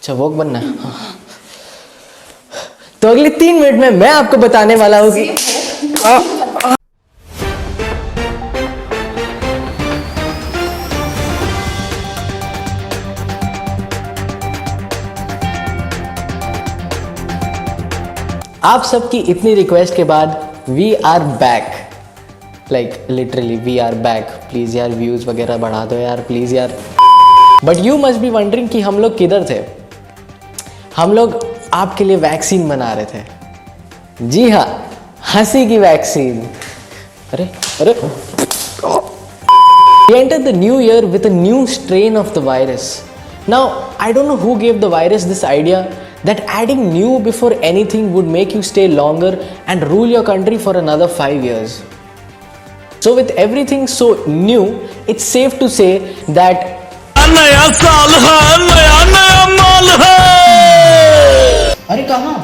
अच्छा वोक बनना है। तो अगले 3 मिनट में मैं आपको बताने वाला हूँ कि आप सबकी इतनी रिक्वेस्ट के बाद we are back, like literally we are back. Please यार व्यूज वगैरह बढ़ा दो यार प्लीज यार। But you must be wondering कि हम लोग किधर थे। हम लोग आपके लिए वैक्सीन बना रहे थे। जी हाँ, हंसी की वैक्सीन। अरे अरे We entered the new year with a new strain of the virus. Now, I don't know who gave the virus this idea that adding new before anything would make you stay longer and rule your country for another 5 years. So with everything so new, it's safe to say that नया साल है, नया माल है। अरे कहाँ?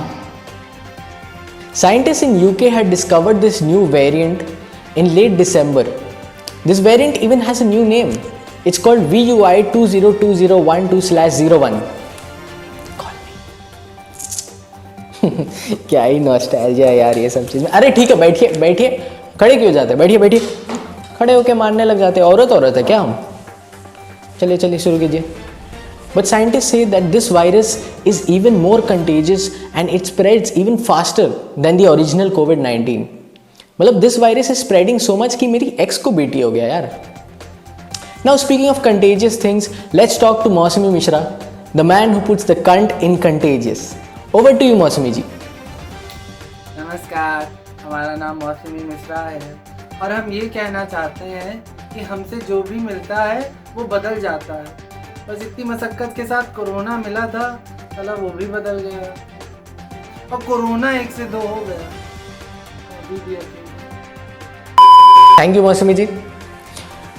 Scientists in UK had discovered this new variant in late December. This variant even has a new name. It's called VUI 202012/01. क्या ही nostalgia यार ये सब चीज़ में। अरे ठीक है, बैठिए बैठिए, खड़े क्यों जाते हैं? बैठिए बैठिए, खड़े होके मारने लग जाते हैं। औरत है क्या हम? चलिए चलिए शुरू कीजिए। But scientists say that this virus is even more contagious and it spreads even faster than the original COVID-19. मतलब this virus is spreading so much कि मेरी ex को बेटी हो गया यार। Now speaking of contagious things, let's talk to मौसमी Mishra, the man who puts the cunt in contagious. Over to you मौसमी जी। नमस्कार, हमारा नाम मौसमी मिश्रा है और हम ये कहना चाहते हैं कि हमसे जो भी मिलता है वो बदल जाता है। बस इतनी मशक्क़त के साथ कोरोना मिला था, चला वो भी बदल गया और कोरोना 1 से 2 हो गया। अभी भी Thank you मौसमी जी।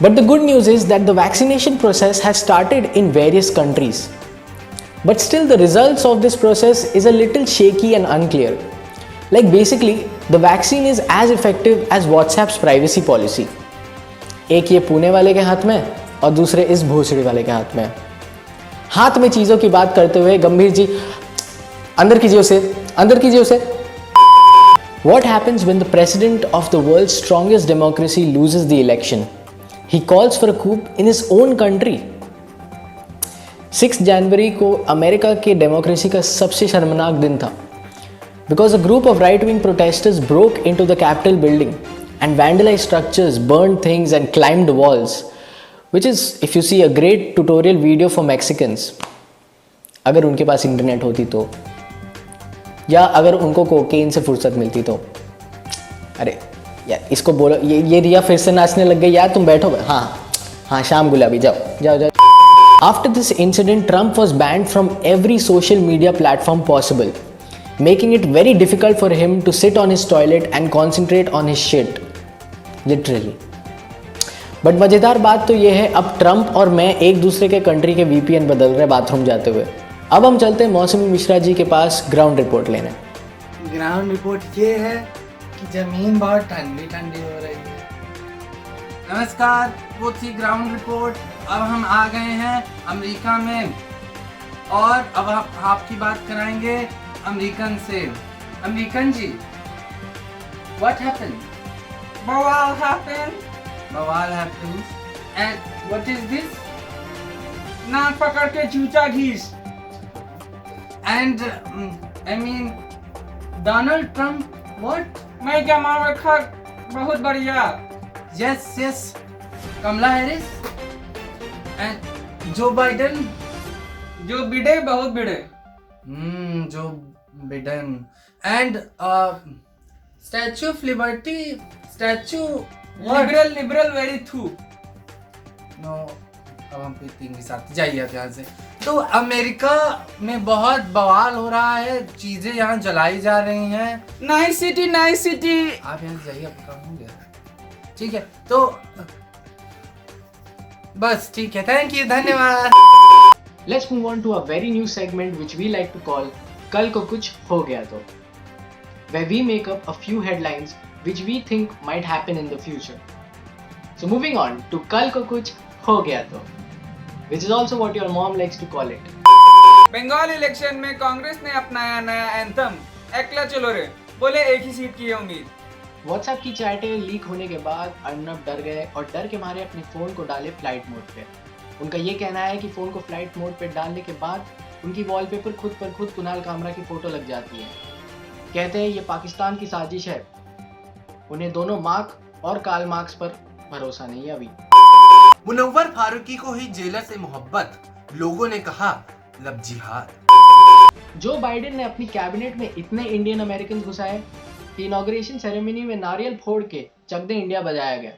But the good news is that the vaccination process has started in various countries. But still the results of this process is a little shaky and unclear. Like basically the vaccine is as effective as WhatsApp's privacy policy. एक ये पुणे वाले के हाथ में और दूसरे इस भोसड़ी वाले के हाथ में। हाथ में चीज़ों की बात करते हुए गंभीर जी अंदर कीजिए उसे, अंदर कीजिए उसे। What happens when the president of the world's strongest democracy loses the election? He calls for a coup in his own country. 6 जनवरी को अमेरिका के डेमोक्रेसी का सबसे शर्मनाक दिन था because a group of right-wing protesters broke into the Capitol building and vandalized structures, burned things and climbed walls, which is, if you see, a great tutorial video for Mexicans. अगर उनके पास internet होती तो, या अगर उनको cocaine से फुर्सत मिलती तो। अरे यार इसको बोलो, ये रिया फिर से नाचने लग गई यार। तुम बैठो। हाँ हाँ, शाम गुलाबी, जाओ जाओ जाओ। After this incident, Trump was banned from every social media platform possible, making it very difficult for him to sit on his toilet and concentrate on his shit, literally. But मज़ेदार बात तो ये है, अब ट्रंप और मैं एक दूसरे के कंट्री के VPN बदल रहे बाथरूम जाते हुए। अब हम चलते हैं मौसमी मिश्रा जी के पास ग्राउंड रिपोर्ट लेने। ग्राउंड रिपोर्ट ये है कि ज़मीन बहुत ठंडी ठंडी हो रही है। नमस्कार, वो थी ग्राउंड रिपोर्ट। अब हम आ गए हैं अमेरिका में और अब आपकी बात कराएंगे अमेरिकन से। American ji, what happened? बवाल हैपेंड। बवाल happened and what is this? नाक पकड़ के चूचा घीस। And I mean Donald Trump what? मैं जमा रखा बहुत बढ़िया। Yes yes, Kamala Harris and Joe Biden. Joe Biden बहुत Biden. Joe Biden and Statue of Liberty. Statue liberal very थू। नो, अब हम पीतेंगे साथ, जाइए आप यहाँ से। तो अमेरिका में बहुत बवाल हो रहा है, चीजें यहाँ जलाई जा रही हैं। Nice city, nice city. आप यहाँ से जाइए, आपका काम हो गया। ठीक है, तो बस ठीक है, थैंक यू, धन्यवाद। Let's move on to a very new segment which we like to call कल को कुछ हो गया तो, where we make up a few headlines which we think might happen in the future. So moving on to कल को कुछ हो गया तो, which is also what your mom likes to call it. Bengal election में कांग्रेस ने अपनाया नया एंथम, एकला चलो रे, बोले एक ही सीट की है उम्मीद। व्हाट्सएप की चैटें लीक होने के बाद अर्नब डर गए और डर के मारे अपने फ़ोन को डाले फ्लाइट मोड पे। उनका ये कहना है कि फ़ोन को फ्लाइट मोड पे डालने के बाद उनकी वॉलपेपर खुद पर खुद कुणाल कामरा की फ़ोटो लग जाती है। कहते हैं ये पाकिस्तान की साजिश है। उन्हें दोनों मार्क और कार्ल मार्क्स पर भरोसा नहीं है अभी। मुनव्वर फारूकी को ही जेलर से मोहब्बत, लोगों ने कहा लब जिहाद। जो बाइडेन ने अपनी कैबिनेट में इतने इंडियन अमेरिकन घुसाए कि इनॉग्रेशन सेरेमनी में नारियल फोड़ के चक दे इंडिया बजाया गया।